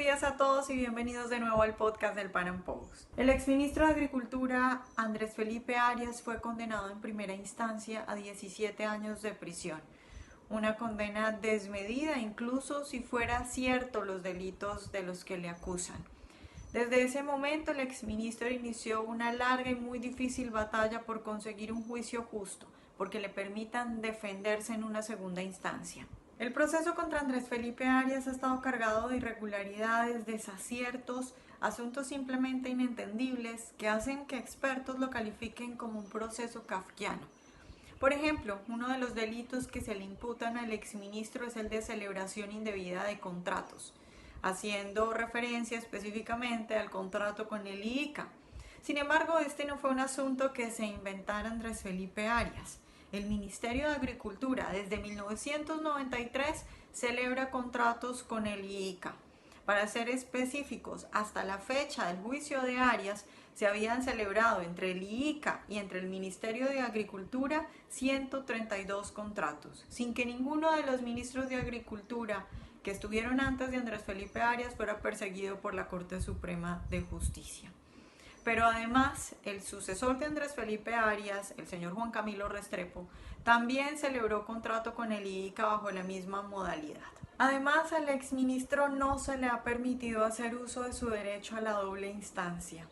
días a todos y bienvenidos de nuevo al podcast del Pan Am Post. El exministro de Agricultura, Andrés Felipe Arias, fue condenado en primera instancia a 17 años de prisión. Una condena desmedida, incluso si fuera cierto los delitos de los que le acusan. Desde ese momento, el exministro inició una larga y muy difícil batalla por conseguir un juicio justo, porque le permitan defenderse en una segunda instancia. El proceso contra Andrés Felipe Arias ha estado cargado de irregularidades, desaciertos, asuntos simplemente inentendibles que hacen que expertos lo califiquen como un proceso kafkiano. Por ejemplo, uno de los delitos que se le imputan al exministro es el de celebración indebida de contratos, haciendo referencia específicamente al contrato con el IICA. Sin embargo, este no fue un asunto que se inventara Andrés Felipe Arias. El Ministerio de Agricultura desde 1993 celebra contratos con el IICA. Para ser específicos, hasta la fecha del juicio de Arias se habían celebrado entre el IICA y entre el Ministerio de Agricultura 132 contratos, sin que ninguno de los ministros de Agricultura que estuvieron antes de Andrés Felipe Arias fuera perseguido por la Corte Suprema de Justicia. Pero además, el sucesor de Andrés Felipe Arias, el señor Juan Camilo Restrepo, también celebró contrato con el IICA bajo la misma modalidad. Además, al exministro no se le ha permitido hacer uso de su derecho a la doble instancia.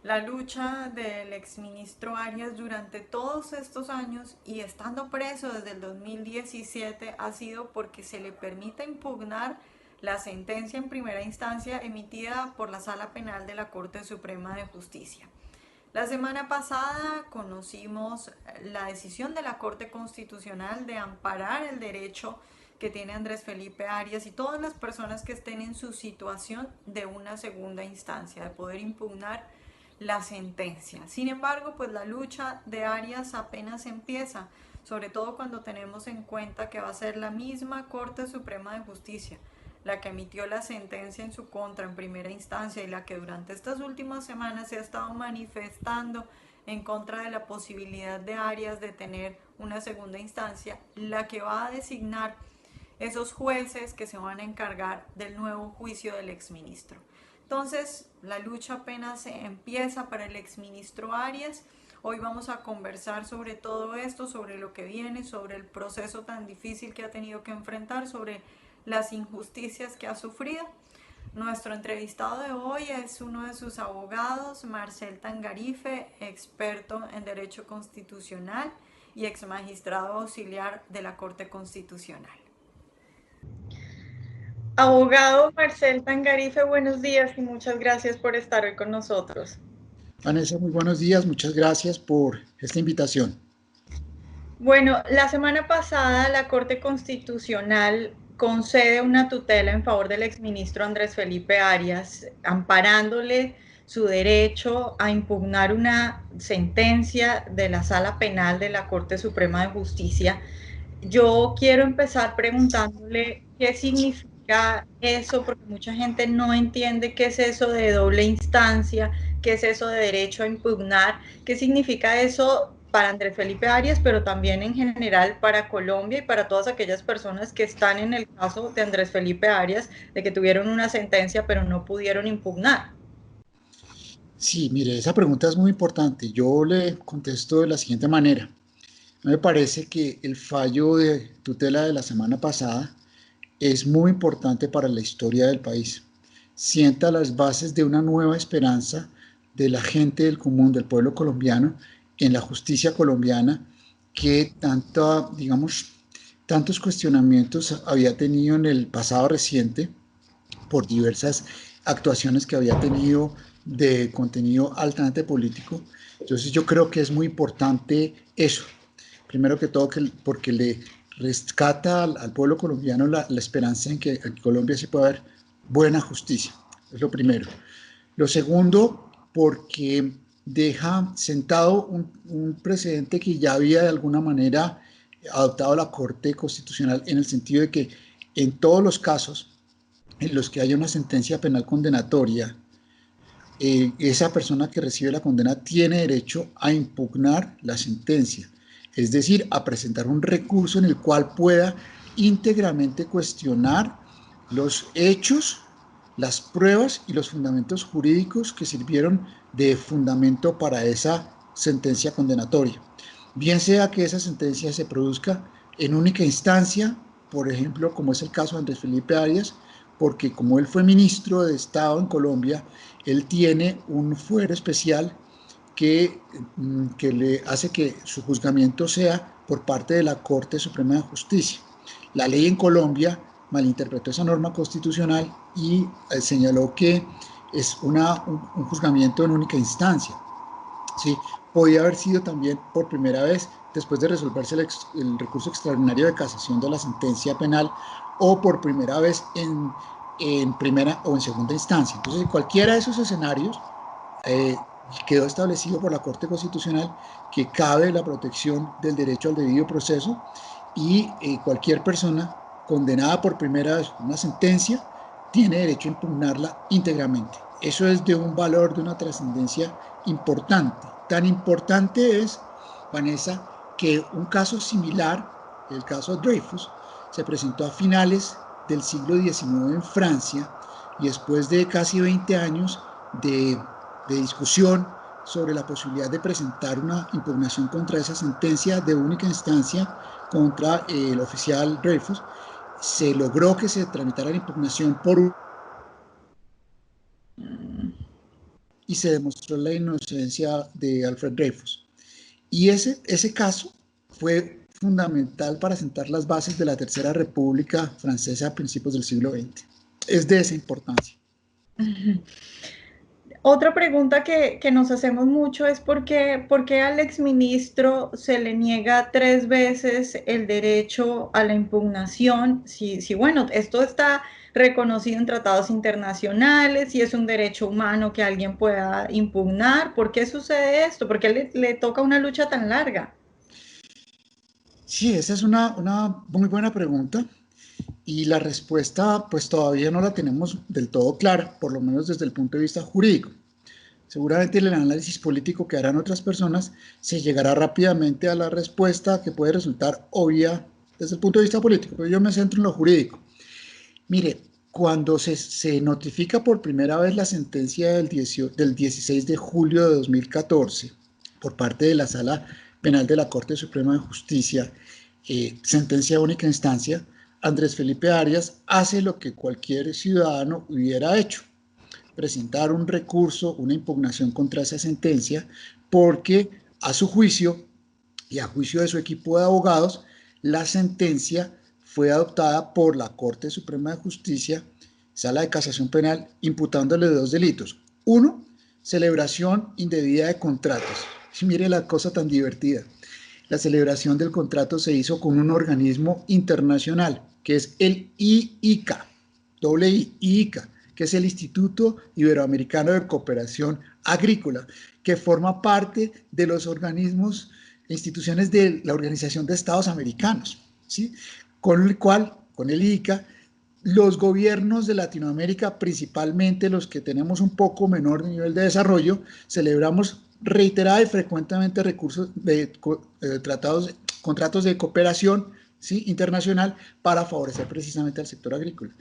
La lucha del exministro Arias durante todos estos años y estando preso desde el 2017 ha sido porque se le permite impugnar la sentencia en primera instancia emitida por la Sala Penal de la Corte Suprema de Justicia. La semana pasada conocimos la decisión de la Corte Constitucional de amparar el derecho que tiene Andrés Felipe Arias y todas las personas que estén en su situación de una segunda instancia, de poder impugnar la sentencia. Sin embargo, pues la lucha de Arias apenas empieza, sobre todo cuando tenemos en cuenta que va a ser la misma Corte Suprema de Justicia la que emitió la sentencia en su contra en primera instancia y la que durante estas últimas semanas se ha estado manifestando en contra de la posibilidad de Arias de tener una segunda instancia, la que va a designar esos jueces que se van a encargar del nuevo juicio del exministro. Entonces, la lucha apenas empieza para el exministro Arias. Hoy vamos a conversar sobre todo esto, sobre lo que viene, sobre el proceso tan difícil que ha tenido que enfrentar, sobre las injusticias que ha sufrido. Nuestro entrevistado de hoy es uno de sus abogados, Marcel Tangarife, experto en Derecho Constitucional y ex magistrado auxiliar de la Corte Constitucional. Abogado Marcel Tangarife, buenos días y muchas gracias por estar hoy con nosotros. Vanessa, muy buenos días, muchas gracias por esta invitación. Bueno, la semana pasada la Corte Constitucional concede una tutela en favor del exministro Andrés Felipe Arias, amparándole su derecho a impugnar una sentencia de la Sala Penal de la Corte Suprema de Justicia. Yo quiero empezar preguntándole qué significa eso, porque mucha gente no entiende qué es eso de doble instancia, qué es eso de derecho a impugnar, qué significa eso para Andrés Felipe Arias, pero también en general para Colombia y para todas aquellas personas que están en el caso de Andrés Felipe Arias, de que tuvieron una sentencia pero no pudieron impugnar. Sí, mire, esa pregunta es muy importante. Yo le contesto de la siguiente manera. Me parece que el fallo de tutela de la semana pasada es muy importante para la historia del país. Sienta las bases de una nueva esperanza de la gente del común, del pueblo colombiano, en la justicia colombiana, que tantos cuestionamientos había tenido en el pasado reciente por diversas actuaciones que había tenido de contenido altamente político. Entonces yo creo que es muy importante eso. Primero que todo porque le rescata al pueblo colombiano la esperanza en que en Colombia sí puede haber buena justicia. Es lo primero. Lo segundo, porque deja sentado un precedente que ya había de alguna manera adoptado la Corte Constitucional, en el sentido de que en todos los casos en los que haya una sentencia penal condenatoria, esa persona que recibe la condena tiene derecho a impugnar la sentencia, es decir, a presentar un recurso en el cual pueda íntegramente cuestionar los hechos las pruebas y los fundamentos jurídicos que sirvieron de fundamento para esa sentencia condenatoria. Bien sea que esa sentencia se produzca en única instancia, por ejemplo, como es el caso de Andrés Felipe Arias, porque como él fue ministro de Estado en Colombia, él tiene un fuero especial que le hace que su juzgamiento sea por parte de la Corte Suprema de Justicia. La ley en Colombia malinterpretó esa norma constitucional y señaló que es un juzgamiento en única instancia. ¿Sí? Podía haber sido también por primera vez después de resolverse el recurso extraordinario de casación de la sentencia penal, o por primera vez en primera o en segunda instancia. Entonces, en cualquiera de esos escenarios quedó establecido por la Corte Constitucional que cabe la protección del derecho al debido proceso, y cualquier persona condenada por primera vez una sentencia tiene derecho a impugnarla íntegramente. Eso es de un valor, de una trascendencia importante. Tan importante es, Vanessa, que un caso similar, el caso Dreyfus, se presentó a finales del siglo XIX en Francia, y después de casi 20 años de discusión sobre la posibilidad de presentar una impugnación contra esa sentencia de única instancia contra el oficial Dreyfus, se logró que se tramitara la impugnación y se demostró la inocencia de Alfred Dreyfus. Y ese caso fue fundamental para sentar las bases de la Tercera República Francesa a principios del siglo XX. Es de esa importancia. Otra pregunta que nos hacemos mucho es por qué al exministro se le niega 3 veces el derecho a la impugnación, si bueno, esto está reconocido en tratados internacionales y es un derecho humano que alguien pueda impugnar. ¿Por qué sucede esto? ¿Por qué le toca una lucha tan larga? Sí, esa es una muy buena pregunta, y la respuesta pues todavía no la tenemos del todo clara, por lo menos desde el punto de vista jurídico. Seguramente en el análisis político que harán otras personas se llegará rápidamente a la respuesta que puede resultar obvia desde el punto de vista político, pero yo me centro en lo jurídico. Mire, cuando se notifica por primera vez la sentencia del 16 de julio de 2014 por parte de la Sala Penal de la Corte Suprema de Justicia, sentencia de única instancia, Andrés Felipe Arias hace lo que cualquier ciudadano hubiera hecho: presentar un recurso, una impugnación contra esa sentencia, porque a su juicio y a juicio de su equipo de abogados, la sentencia fue adoptada por la Corte Suprema de Justicia, Sala de Casación Penal, imputándole 2 delitos. Uno, celebración indebida de contratos. Y mire la cosa tan divertida. La celebración del contrato se hizo con un organismo internacional, que es el IICA, IICA, que es el Instituto Iberoamericano de Cooperación Agrícola, que forma parte de los organismos e instituciones de la Organización de Estados Americanos, ¿sí? Con el cual, con el IICA, los gobiernos de Latinoamérica, principalmente los que tenemos un poco menor nivel de desarrollo, celebramos reiterada y frecuentemente contratos de cooperación, ¿sí?, internacional, para favorecer precisamente al sector agrícola.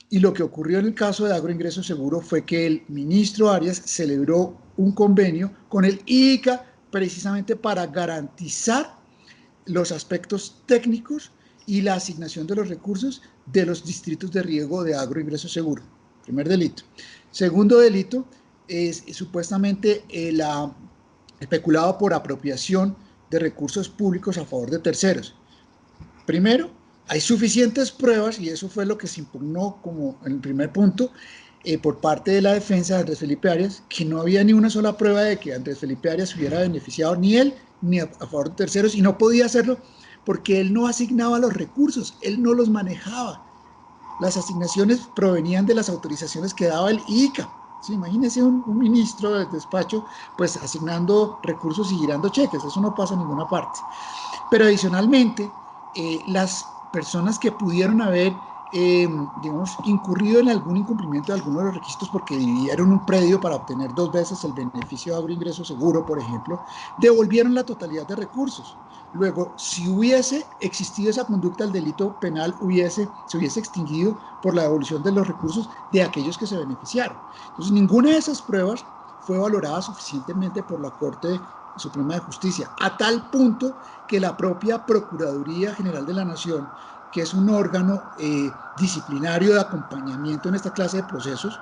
Y lo que ocurrió en el caso de Agroingreso Seguro fue que el ministro Arias celebró un convenio con el IICA precisamente para garantizar los aspectos técnicos y la asignación de los recursos de los distritos de riego de Agroingreso Seguro. Primer delito. Segundo delito es supuestamente el peculado por apropiación de recursos públicos a favor de terceros. Primero, hay suficientes pruebas, y eso fue lo que se impugnó como en el primer punto, por parte de la defensa de Andrés Felipe Arias, que no había ni una sola prueba de que Andrés Felipe Arias hubiera beneficiado ni él ni a favor de terceros, y no podía hacerlo porque él no asignaba los recursos, él no los manejaba. Las asignaciones provenían de las autorizaciones que daba el IICA. Sí, imagínese un ministro del despacho pues asignando recursos y girando cheques, eso no pasa en ninguna parte. Pero adicionalmente, las personas que pudieron haber digamos, incurrido en algún incumplimiento de algunos de los requisitos porque dividieron un predio para obtener 2 veces el beneficio de agroingreso seguro, por ejemplo, devolvieron la totalidad de recursos. Luego, si hubiese existido esa conducta, el delito penal se hubiese extinguido por la devolución de los recursos de aquellos que se beneficiaron. Entonces, ninguna de esas pruebas fue valorada suficientemente por la Corte Suprema de Justicia, a tal punto que la propia Procuraduría General de la Nación, que es un órgano disciplinario de acompañamiento en esta clase de procesos,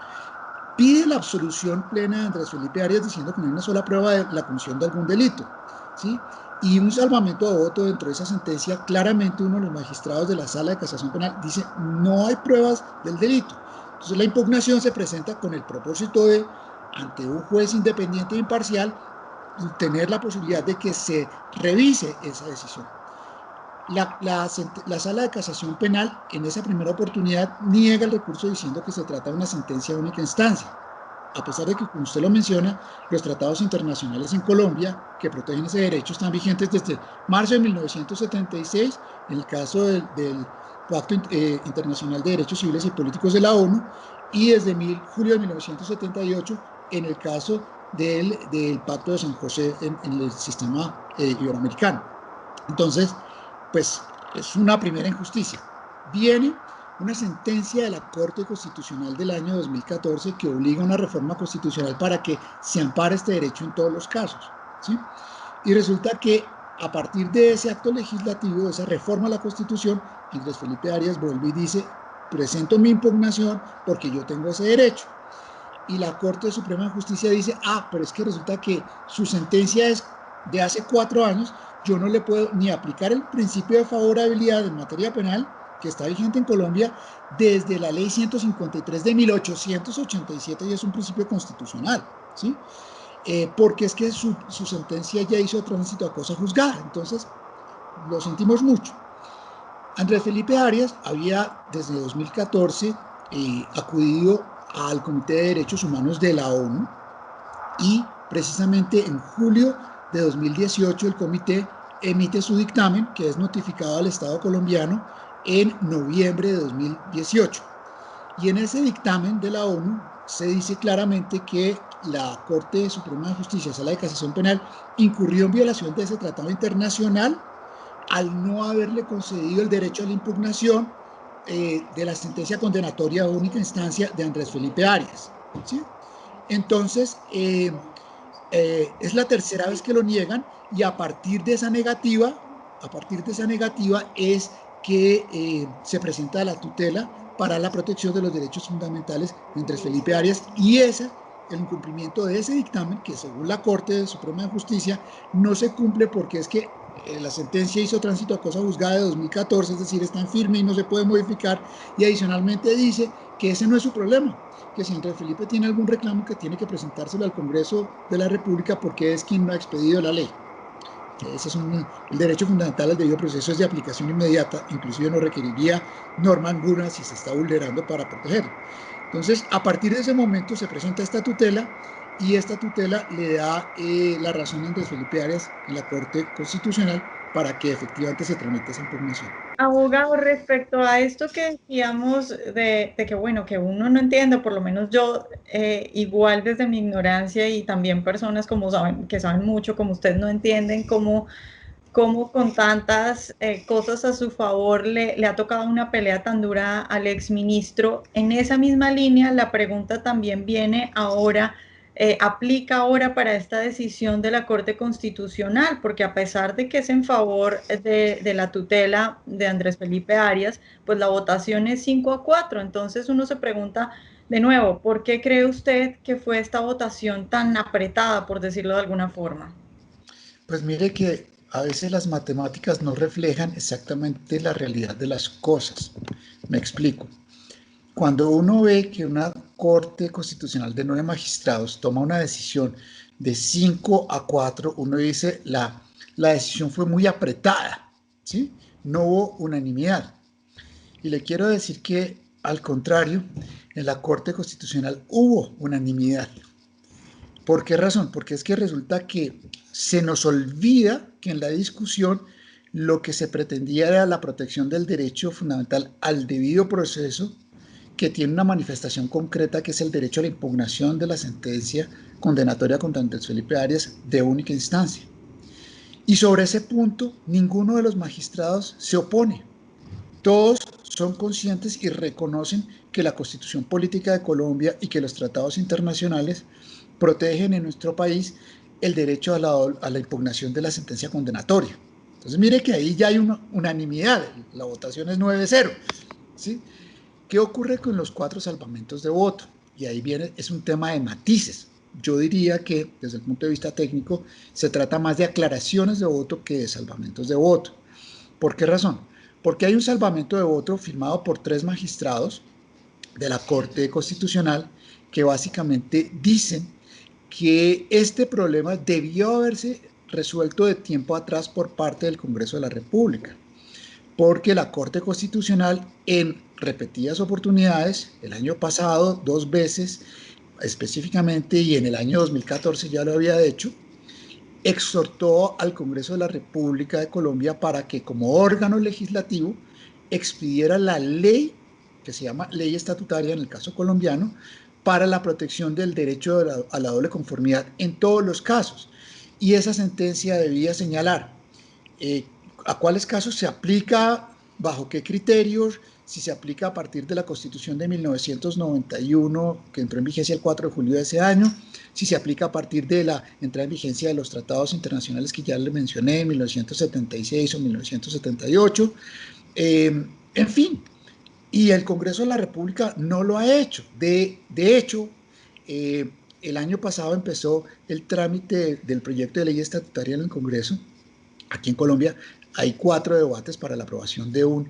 pide la absolución plena de Andrés Felipe Arias diciendo que no hay una sola prueba de la comisión de algún delito, ¿sí? Y un salvamento de voto dentro de esa sentencia, claramente uno de los magistrados de la Sala de Casación Penal dice no hay pruebas del delito. Entonces la impugnación se presenta con el propósito de, ante un juez independiente e imparcial, tener la posibilidad de que se revise esa decisión. La Sala de Casación Penal en esa primera oportunidad niega el recurso diciendo que se trata de una sentencia de única instancia, a pesar de que, como usted lo menciona, los tratados internacionales en Colombia que protegen ese derecho están vigentes desde marzo de 1976, en el caso del Pacto Internacional de Derechos Civiles y Políticos de la ONU, y desde julio de 1978 en el caso del Pacto de San José en el sistema iberoamericano. Entonces, pues es una primera injusticia. Viene una sentencia de la Corte Constitucional del año 2014 que obliga a una reforma constitucional para que se ampare este derecho en todos los casos, ¿sí? Y resulta que a partir de ese acto legislativo, de esa reforma a la Constitución, Andrés Felipe Arias vuelve y dice, presento mi impugnación porque yo tengo ese derecho. Y la Corte Suprema de Justicia dice, pero es que resulta que su sentencia es de hace 4 años, yo no le puedo ni aplicar el principio de favorabilidad en materia penal, que está vigente en Colombia desde la ley 153 de 1887 y es un principio constitucional, ¿sí? Porque es que su sentencia ya hizo tránsito a cosa juzgada, entonces lo sentimos mucho. Andrés Felipe Arias había desde 2014 acudido al Comité de Derechos Humanos de la ONU y precisamente en julio de 2018 el comité emite su dictamen que es notificado al Estado colombiano en noviembre de 2018. Y en ese dictamen de la ONU se dice claramente que la Corte Suprema de Justicia, Sala de Casación Penal, incurrió en violación de ese tratado internacional al no haberle concedido el derecho a la impugnación de la sentencia condenatoria de única instancia de Andrés Felipe Arias, ¿sí? Entonces, es la tercera vez que lo niegan y a partir de esa negativa es que se presenta la tutela para la protección de los derechos fundamentales de Andrés Felipe Arias y el incumplimiento de ese dictamen que según la Corte Suprema de Justicia no se cumple porque es que la sentencia hizo tránsito a cosa juzgada de 2014, es decir, está en firme y no se puede modificar y adicionalmente dice que ese no es su problema, que si Andrés Felipe tiene algún reclamo que tiene que presentárselo al Congreso de la República porque es quien no ha expedido la ley. Ese es el derecho fundamental al debido proceso es de aplicación inmediata, inclusive no requeriría norma alguna si se está vulnerando para protegerlo. Entonces, a partir de ese momento se presenta esta tutela y esta tutela le da la razón a Andrés Felipe Arias en la Corte Constitucional para que efectivamente se tramite esa impugnación. Abogado, respecto a esto que decíamos de que, bueno, que uno no entiende, por lo menos yo, igual desde mi ignorancia y también personas como saben, que saben mucho, como usted no entienden cómo con tantas cosas a su favor le ha tocado una pelea tan dura al exministro. En esa misma línea, la pregunta también viene ahora, aplica ahora para esta decisión de la Corte Constitucional, porque a pesar de que es en favor de la tutela de Andrés Felipe Arias, pues la votación es 5-4. Entonces uno se pregunta de nuevo, ¿por qué cree usted que fue esta votación tan apretada, por decirlo de alguna forma? Pues mire que a veces las matemáticas no reflejan exactamente la realidad de las cosas. Me explico. Cuando uno ve que una Corte Constitucional de 9 magistrados toma una decisión de 5-4, uno dice la decisión fue muy apretada, ¿sí? No hubo unanimidad. Y le quiero decir que, al contrario, en la Corte Constitucional hubo unanimidad. ¿Por qué razón? Porque es que resulta que se nos olvida que en la discusión lo que se pretendía era la protección del derecho fundamental al debido proceso, que tiene una manifestación concreta que es el derecho a la impugnación de la sentencia condenatoria contra Andrés Felipe Arias de única instancia. Y sobre ese punto, ninguno de los magistrados se opone. Todos son conscientes y reconocen que la Constitución Política de Colombia y que los tratados internacionales protegen en nuestro país el derecho a la impugnación de la sentencia condenatoria. Entonces, mire que ahí ya hay una unanimidad, la votación es 9-0, ¿sí? ¿Qué ocurre con los 4 salvamentos de voto? Y ahí viene, es un tema de matices. Yo diría que, desde el punto de vista técnico, se trata más de aclaraciones de voto que de salvamentos de voto. ¿Por qué razón? Porque hay un salvamento de voto firmado por 3 magistrados de la Corte Constitucional que básicamente dicen que este problema debió haberse resuelto de tiempo atrás por parte del Congreso de la República, porque la Corte Constitucional en repetidas oportunidades, el año pasado 2 veces específicamente y en el año 2014 ya lo había hecho, exhortó al Congreso de la República de Colombia para que como órgano legislativo expidiera la ley que se llama ley estatutaria en el caso colombiano para la protección del derecho a la doble conformidad en todos los casos. Y esa sentencia debía señalar a cuáles casos se aplica, bajo qué criterios, si se aplica a partir de la Constitución de 1991, que entró en vigencia el 4 de julio de ese año, si se aplica a partir de la entrada en vigencia de los tratados internacionales que ya le mencioné, 1976 o 1978, en fin, y el Congreso de la República no lo ha hecho. De hecho, el año pasado empezó el trámite del proyecto de ley estatutaria en el Congreso. Aquí en Colombia hay 4 debates para la aprobación de un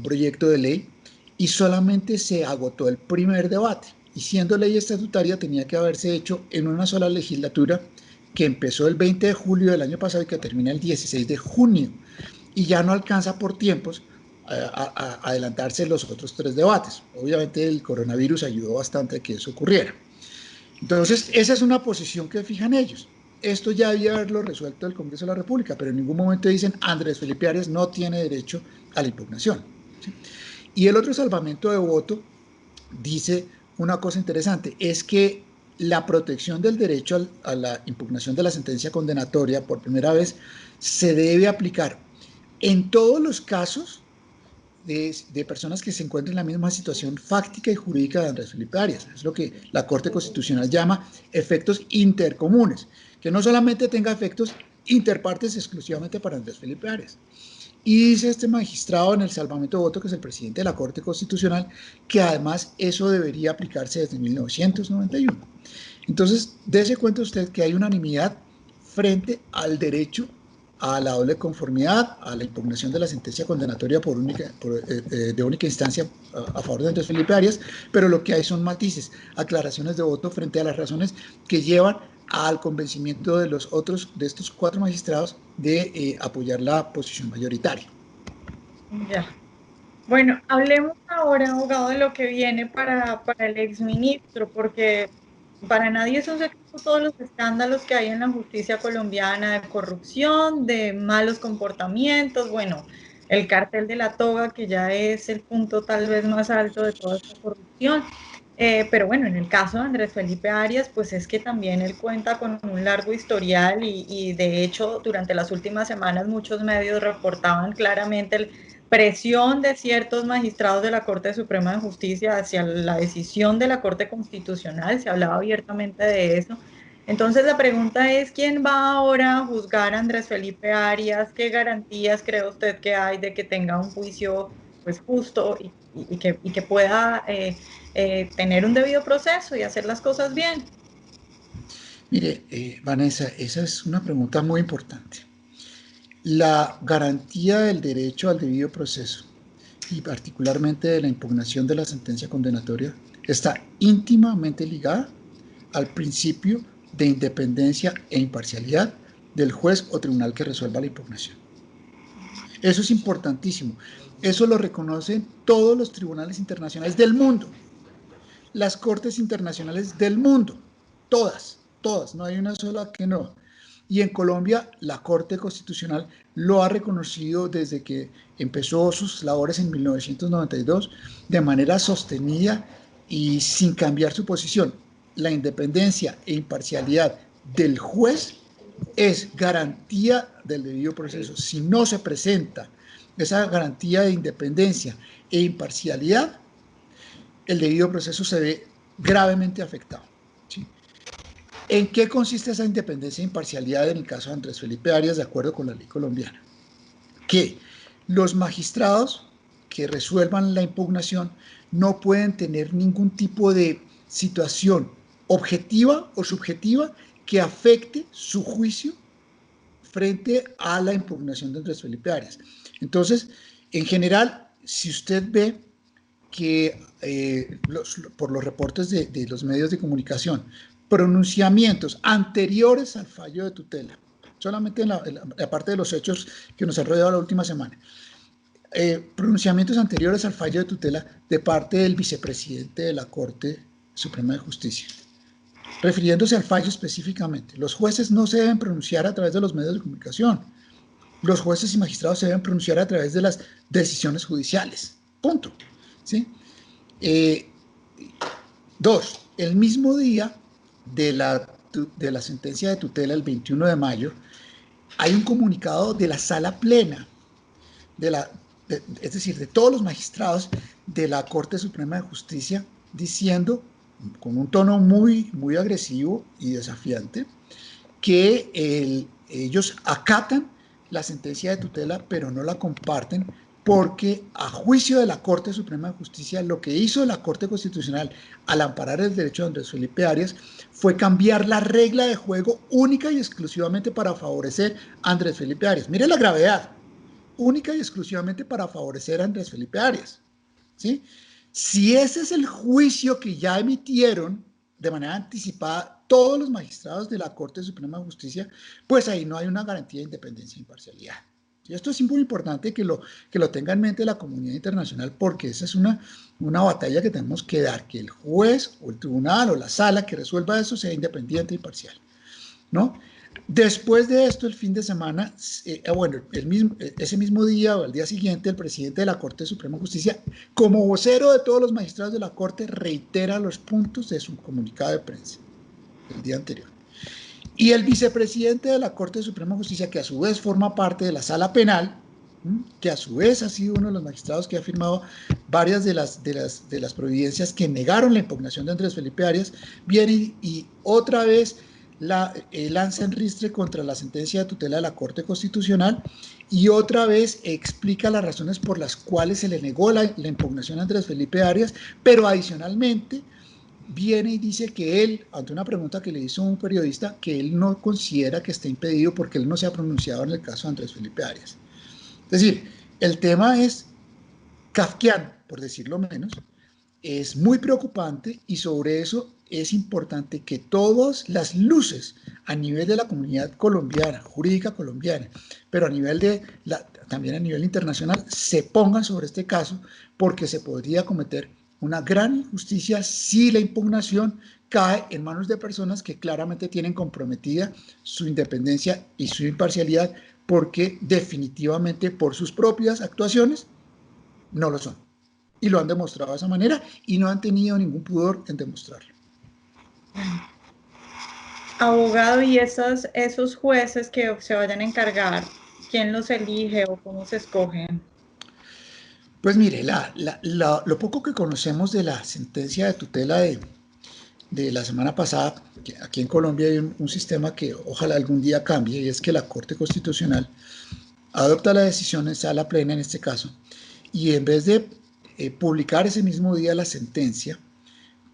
proyecto de ley y solamente se agotó el primer debate. Y siendo ley estatutaria tenía que haberse hecho en una sola legislatura que empezó el 20 de julio del año pasado y que termina el 16 de junio. Y ya no alcanza por tiempos a adelantarse los otros 3 debates. Obviamente el coronavirus ayudó bastante a que eso ocurriera. Entonces, esa es una posición que fijan ellos. Esto ya debía haberlo resuelto el Congreso de la República, pero en ningún momento dicen Andrés Felipe Arias no tiene derecho a la impugnación, ¿sí? Y el otro salvamento de voto dice una cosa interesante, es que la protección del derecho a la impugnación de la sentencia condenatoria por primera vez se debe aplicar en todos los casos de personas que se encuentran en la misma situación fáctica y jurídica de Andrés Felipe Arias. Es lo que la Corte Constitucional llama efectos intercomunes, que no solamente tenga efectos interpartes exclusivamente para Andrés Felipe Arias. Y dice este magistrado en el salvamento de voto, que es el presidente de la Corte Constitucional, que además eso debería aplicarse desde 1991. Entonces, dése cuenta usted que hay unanimidad frente al derecho a la doble conformidad, a la impugnación de la sentencia condenatoria de única instancia a favor de Andrés Felipe Arias, pero lo que hay son matices, aclaraciones de voto frente a las razones que llevan al convencimiento de estos 4 magistrados de apoyar la posición mayoritaria. Ya. Bueno, hablemos ahora, abogado, de lo que viene para el exministro, porque para nadie es un secreto todos los escándalos que hay en la justicia colombiana de corrupción, de malos comportamientos, bueno, el cartel de la toga, que ya es el punto tal vez más alto de toda esta corrupción. Pero bueno, en el caso de Andrés Felipe Arias, pues es que también él cuenta con un largo historial y de hecho durante las últimas semanas muchos medios reportaban claramente presión de ciertos magistrados de la Corte Suprema de Justicia hacia la decisión de la Corte Constitucional, se hablaba abiertamente de eso. Entonces la pregunta es, ¿quién va ahora a juzgar a Andrés Felipe Arias? ¿Qué garantías cree usted que hay de que tenga un juicio pues justo y que pueda tener un debido proceso y hacer las cosas bien? Mire, Vanessa, esa es una pregunta muy importante. La garantía del derecho al debido proceso y particularmente de la impugnación de la sentencia condenatoria está íntimamente ligada al principio de independencia e imparcialidad del juez o tribunal que resuelva la impugnación. Eso es importantísimo. Eso lo reconocen todos los tribunales internacionales del mundo, las cortes internacionales del mundo, todas, no hay una sola que no. Y en Colombia la Corte Constitucional lo ha reconocido desde que empezó sus labores en 1992 de manera sostenida y sin cambiar su posición. La independencia e imparcialidad del juez es garantía del debido proceso. Si no se presenta esa garantía de independencia e imparcialidad, el debido proceso se ve gravemente afectado. ¿Sí? ¿En qué consiste esa independencia e imparcialidad en el caso de Andrés Felipe Arias de acuerdo con la ley colombiana? Que los magistrados que resuelvan la impugnación no pueden tener ningún tipo de situación objetiva o subjetiva que afecte su juicio frente a la impugnación de Andrés Felipe Arias. Entonces, en general, si usted ve que por los reportes de los medios de comunicación, pronunciamientos anteriores al fallo de tutela, solamente en la parte de los hechos que nos han rodeado la última semana, pronunciamientos anteriores al fallo de tutela de parte del vicepresidente de la Corte Suprema de Justicia, refiriéndose al fallo específicamente. Los jueces no se deben pronunciar a través de los medios de comunicación. Los jueces y magistrados se deben pronunciar a través de las decisiones judiciales. Punto. ¿Sí? Dos, el mismo día de la sentencia de tutela, el 21 de mayo, hay un comunicado de la sala plena, es decir, de todos los magistrados de la Corte Suprema de Justicia, diciendo, con un tono muy, muy agresivo y desafiante, que ellos acatan la sentencia de tutela, pero no la comparten, porque a juicio de la Corte Suprema de Justicia, lo que hizo la Corte Constitucional al amparar el derecho de Andrés Felipe Arias fue cambiar la regla de juego única y exclusivamente para favorecer a Andrés Felipe Arias. Mire la gravedad, única y exclusivamente para favorecer a Andrés Felipe Arias. ¿Sí? Si ese es el juicio que ya emitieron de manera anticipada todos los magistrados de la Corte Suprema de Justicia, pues ahí no hay una garantía de independencia e imparcialidad. Y esto es muy importante que lo tenga en mente la comunidad internacional, porque esa es una batalla que tenemos que dar, que el juez o el tribunal o la sala que resuelva eso sea independiente e imparcial, ¿no? Después de esto, el fin de semana, ese mismo día o al día siguiente, el presidente de la Corte Suprema de Justicia, como vocero de todos los magistrados de la Corte, reitera los puntos de su comunicado de prensa el día anterior. Y el vicepresidente de la Corte Suprema de Justicia, que a su vez forma parte de la sala penal, que a su vez ha sido uno de los magistrados que ha firmado varias de las providencias que negaron la impugnación de Andrés Felipe Arias, viene y otra vez lanza en ristre contra la sentencia de tutela de la Corte Constitucional y otra vez explica las razones por las cuales se le negó la impugnación a Andrés Felipe Arias, pero adicionalmente viene y dice que él, ante una pregunta que le hizo un periodista, que él no considera que esté impedido porque él no se ha pronunciado en el caso de Andrés Felipe Arias. Es decir, el tema es kafkiano, por decirlo menos, es muy preocupante y sobre eso es importante que todas las luces a nivel de la comunidad colombiana, jurídica colombiana, pero también a nivel internacional, se pongan sobre este caso porque se podría cometer una gran injusticia si la impugnación cae en manos de personas que claramente tienen comprometida su independencia y su imparcialidad porque definitivamente por sus propias actuaciones no lo son. Y lo han demostrado de esa manera y no han tenido ningún pudor en demostrarlo. Abogado, y esos jueces que se vayan a encargar, ¿quién los elige o cómo se escogen? Pues mire, lo poco que conocemos de la sentencia de tutela de la semana pasada, que aquí en Colombia hay un sistema que ojalá algún día cambie, y es que la Corte Constitucional adopta la decisión en sala plena en este caso, y en vez de publicar ese mismo día la sentencia,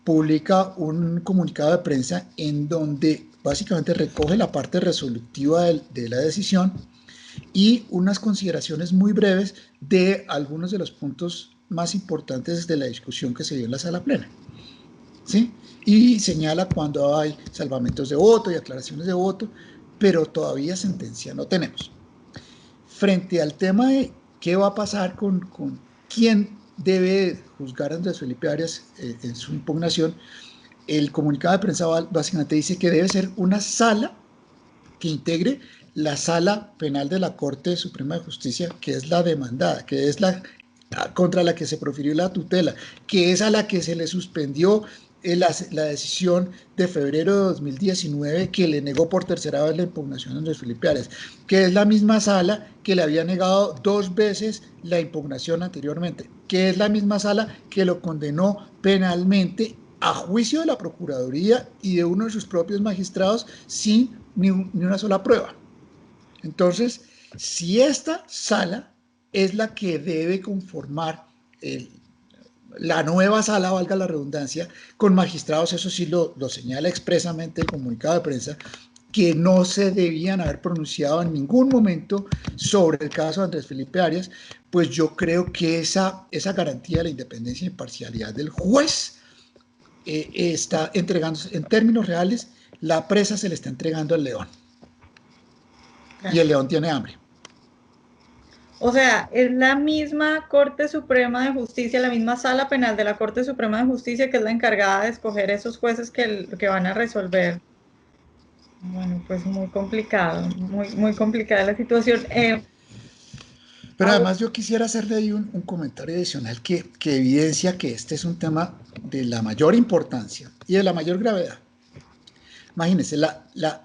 publica un comunicado de prensa en donde básicamente recoge la parte resolutiva de la decisión y unas consideraciones muy breves de algunos de los puntos más importantes de la discusión que se dio en la sala plena. ¿Sí? Y señala cuando hay salvamentos de voto y aclaraciones de voto, pero todavía sentencia no tenemos. Frente al tema de qué va a pasar con quién debe juzgar a Andrés Felipe Arias en su impugnación, el comunicado de prensa básicamente dice que debe ser una sala que integre la Sala Penal de la Corte Suprema de Justicia, que es la demandada, que es la contra la que se profirió la tutela, que es a la que se le suspendió la decisión de febrero de 2019 que le negó por tercera vez la impugnación a Andrés Felipe Arias, que es la misma sala que le había negado 2 veces la impugnación anteriormente, que es la misma sala que lo condenó penalmente a juicio de la Procuraduría y de uno de sus propios magistrados sin ni una sola prueba. Entonces, si esta sala es la que debe conformar la nueva sala, valga la redundancia, con magistrados, eso sí lo señala expresamente el comunicado de prensa, que no se debían haber pronunciado en ningún momento sobre el caso de Andrés Felipe Arias, pues yo creo que esa garantía de la independencia e imparcialidad del juez está entregándose, en términos reales, la presa se le está entregando al león. Y el león tiene hambre. O sea, es la misma Corte Suprema de Justicia, la misma Sala Penal de la Corte Suprema de Justicia que es la encargada de escoger esos jueces que van a resolver. Bueno, pues muy complicado, muy complicada la situación. Pero además yo quisiera hacerle ahí un comentario adicional que evidencia que este es un tema de la mayor importancia y de la mayor gravedad. Imagínense,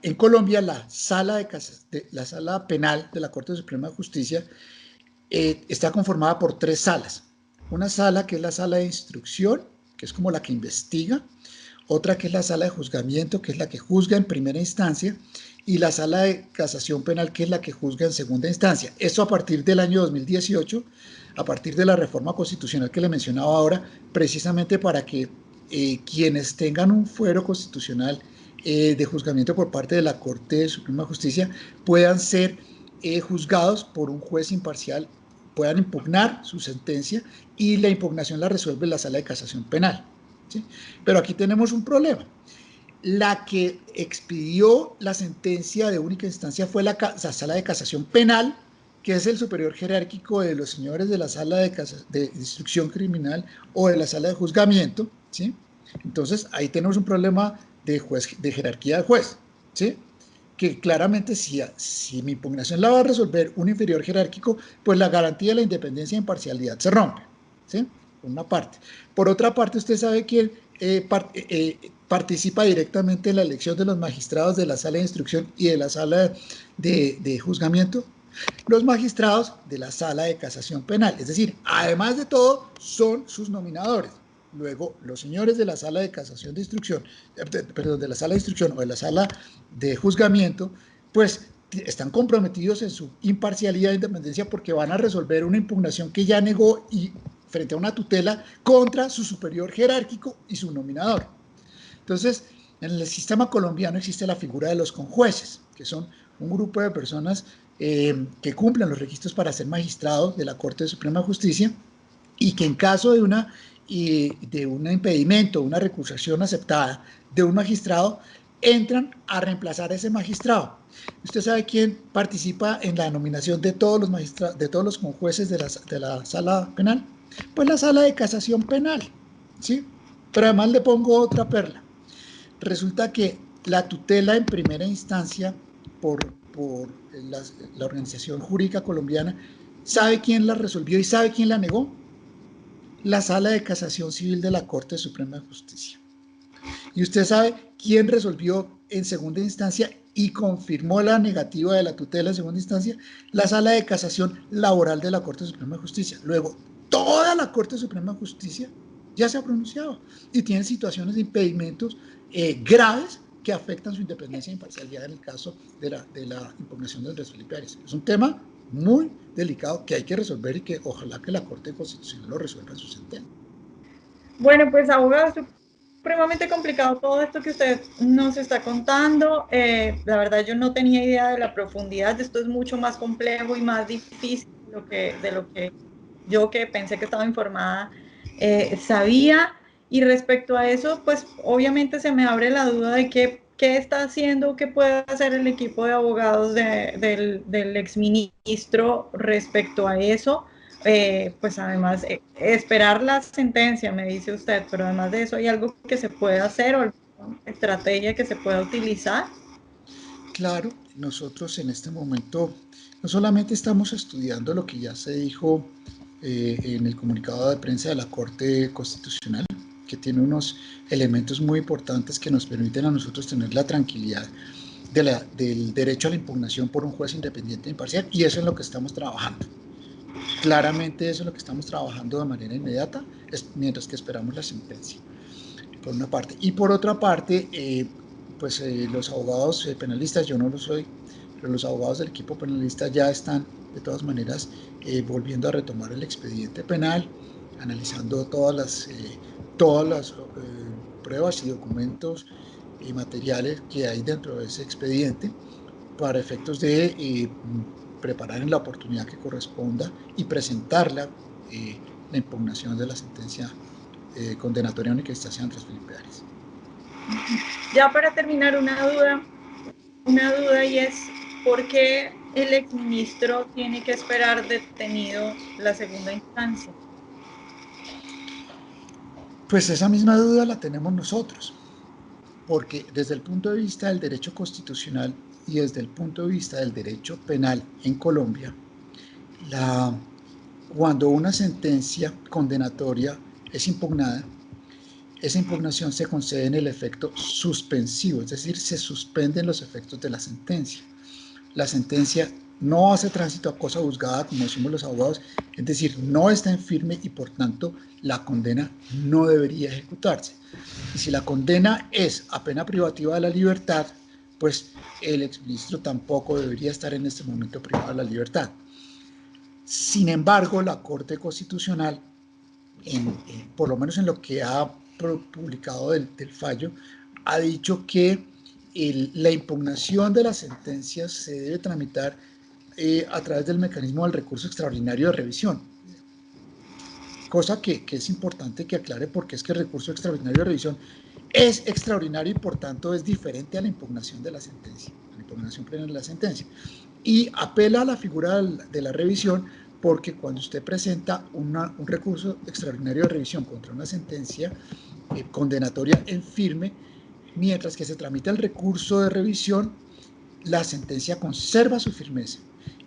en Colombia la sala penal de la Corte Suprema de Justicia está conformada por 3 salas. Una sala que es la sala de instrucción, que es como la que investiga, otra que es la sala de juzgamiento, que es la que juzga en primera instancia, y la sala de casación penal, que es la que juzga en segunda instancia. Esto a partir del año 2018, a partir de la reforma constitucional que le mencionaba ahora, precisamente para que quienes tengan un fuero constitucional de juzgamiento por parte de la Corte Suprema de Justicia puedan ser juzgados por un juez imparcial, puedan impugnar su sentencia y la impugnación la resuelve la sala de casación penal. ¿Sí? Pero aquí tenemos un problema. La que expidió la sentencia de única instancia fue la sala de casación penal, que es el superior jerárquico de los señores de la sala de instrucción criminal o de la sala de juzgamiento, ¿sí? Entonces ahí tenemos un problema de jerarquía del juez, ¿sí? Que claramente si mi impugnación la va a resolver un inferior jerárquico, pues la garantía de la independencia e imparcialidad se rompe, ¿sí? Por una parte. Por otra parte, usted sabe quién participa directamente en la elección de los magistrados de la sala de instrucción y de la sala de juzgamiento. Los magistrados de la sala de casación penal, es decir, además de todo, son sus nominadores. Luego, los señores de la sala de casación de instrucción, perdón, de la sala de instrucción o de la sala de juzgamiento, pues están comprometidos en su imparcialidad e independencia porque van a resolver una impugnación que ya negó y frente a una tutela contra su superior jerárquico y su nominador. Entonces, en el sistema colombiano existe la figura de los conjueces, que son un grupo de personas que cumplen los requisitos para ser magistrados de la Corte Suprema de Justicia y que en caso de un impedimento, una recusación aceptada de un magistrado, entran a reemplazar a ese magistrado. ¿Usted sabe quién participa en la nominación de todos los magistrados, de todos los conjueces de la sala penal? Pues la sala de casación penal, ¿sí? Pero además le pongo otra perla. Resulta que la tutela en primera instancia por la Organización Jurídica Colombiana, ¿sabe quién la resolvió y sabe quién la negó? La Sala de Casación Civil de la Corte Suprema de Justicia. ¿Y usted sabe quién resolvió en segunda instancia y confirmó la negativa de la tutela en segunda instancia? La Sala de Casación Laboral de la Corte Suprema de Justicia. Luego, toda la Corte Suprema de Justicia ya se ha pronunciado y tiene situaciones de impedimentos graves que afectan su independencia e imparcialidad en el caso de la impugnación de Andrés Felipe Arias. Es un tema muy delicado que hay que resolver y que ojalá que la Corte Constitucional lo resuelva en su sentencia. Bueno, pues abogado, es supremamente complicado todo esto que usted nos está contando. La verdad yo no tenía idea de la profundidad, esto es mucho más complejo y más difícil de lo que yo, que pensé que estaba informada, sabía. Y respecto a eso, pues obviamente se me abre la duda de qué está haciendo, qué puede hacer el equipo de abogados del exministro respecto a eso. Pues además, esperar la sentencia, me dice usted, pero además de eso, ¿hay algo que se puede hacer o alguna estrategia que se pueda utilizar? Claro, nosotros en este momento no solamente estamos estudiando lo que ya se dijo en el comunicado de prensa de la Corte Constitucional, que tiene unos elementos muy importantes que nos permiten a nosotros tener la tranquilidad del derecho a la impugnación por un juez independiente e imparcial, y eso es lo que estamos trabajando. Claramente eso es lo que estamos trabajando de manera inmediata, mientras que esperamos la sentencia, por una parte. Y por otra parte, los abogados penalistas, yo no lo soy, pero los abogados del equipo penalista ya están, de todas maneras, volviendo a retomar el expediente penal, analizando todas las pruebas y documentos y materiales que hay dentro de ese expediente para efectos de preparar en la oportunidad que corresponda y presentarla la impugnación de la sentencia condenatoria única de Andrés Felipe Arias. Ya para terminar, una duda y es ¿por qué el exministro tiene que esperar detenido la segunda instancia? Pues esa misma duda la tenemos nosotros, porque desde el punto de vista del derecho constitucional y desde el punto de vista del derecho penal en Colombia, cuando una sentencia condenatoria es impugnada, esa impugnación se concede en el efecto suspensivo, es decir, se suspenden los efectos de la sentencia. La sentencia no hace tránsito a cosa juzgada, como decimos los abogados, es decir, no está en firme y por tanto la condena no debería ejecutarse. Y si la condena es a pena privativa de la libertad, pues el exministro tampoco debería estar en este momento privado de la libertad. Sin embargo, la Corte Constitucional, por lo menos en lo que ha publicado del fallo, ha dicho que la impugnación de las sentencias se debe tramitar a través del mecanismo del recurso extraordinario de revisión. Cosa que es importante que aclare, porque es que el recurso extraordinario de revisión es extraordinario y por tanto es diferente a la impugnación de la sentencia, a la impugnación plena de la sentencia. Y apela a la figura de la revisión, porque cuando usted presenta un recurso extraordinario de revisión contra una sentencia condenatoria en firme, mientras que se tramita el recurso de revisión, la sentencia conserva su firmeza.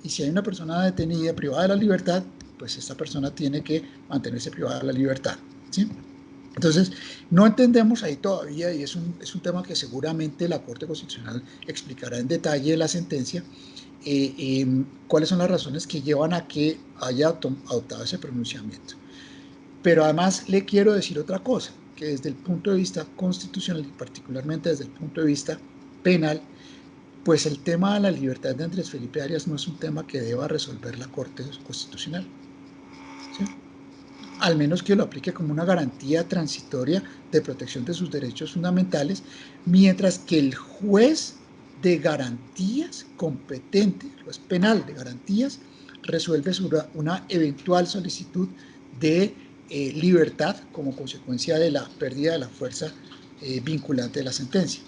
Y si hay una persona detenida, privada de la libertad, pues esta persona tiene que mantenerse privada de la libertad, ¿sí? Entonces, no entendemos ahí todavía, y es un tema que seguramente la Corte Constitucional explicará en detalle la sentencia, cuáles son las razones que llevan a que haya adoptado ese pronunciamiento. Pero además le quiero decir otra cosa, que desde el punto de vista constitucional y particularmente desde el punto de vista penal, pues el tema de la libertad de Andrés Felipe Arias no es un tema que deba resolver la Corte Constitucional, ¿sí? Al menos que lo aplique como una garantía transitoria de protección de sus derechos fundamentales, mientras que el juez de garantías competente, el juez penal de garantías, resuelve sobre una eventual solicitud de libertad como consecuencia de la pérdida de la fuerza vinculante de la sentencia.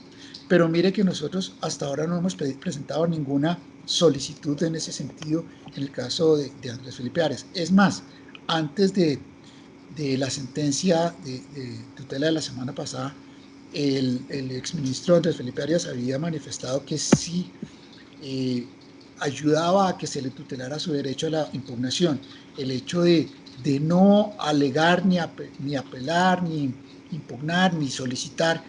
Pero mire que nosotros hasta ahora no hemos presentado ninguna solicitud en ese sentido en el caso de Andrés Felipe Arias. Es más, antes de la sentencia de tutela de la semana pasada, el exministro Andrés Felipe Arias había manifestado que sí ayudaba a que se le tutelara su derecho a la impugnación. El hecho de no alegar, ni apelar, ni impugnar, ni solicitar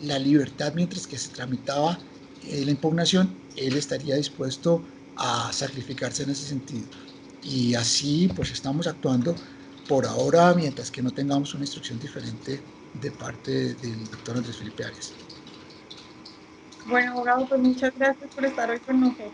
la libertad mientras que se tramitaba la impugnación, él estaría dispuesto a sacrificarse en ese sentido. Y así pues estamos actuando por ahora, mientras que no tengamos una instrucción diferente de parte del doctor Andrés Felipe Arias. Bueno, abogado, pues muchas gracias por estar hoy con nosotros.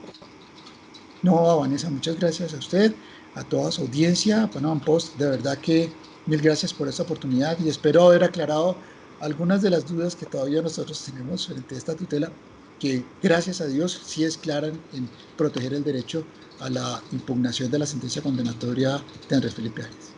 No, Vanessa, muchas gracias a usted, a toda su audiencia, a Panama Post. De verdad que mil gracias por esta oportunidad y espero haber aclarado algunas de las dudas que todavía nosotros tenemos frente a esta tutela, que gracias a Dios sí es clara en proteger el derecho a la impugnación de la sentencia condenatoria de Andrés Felipe Arias.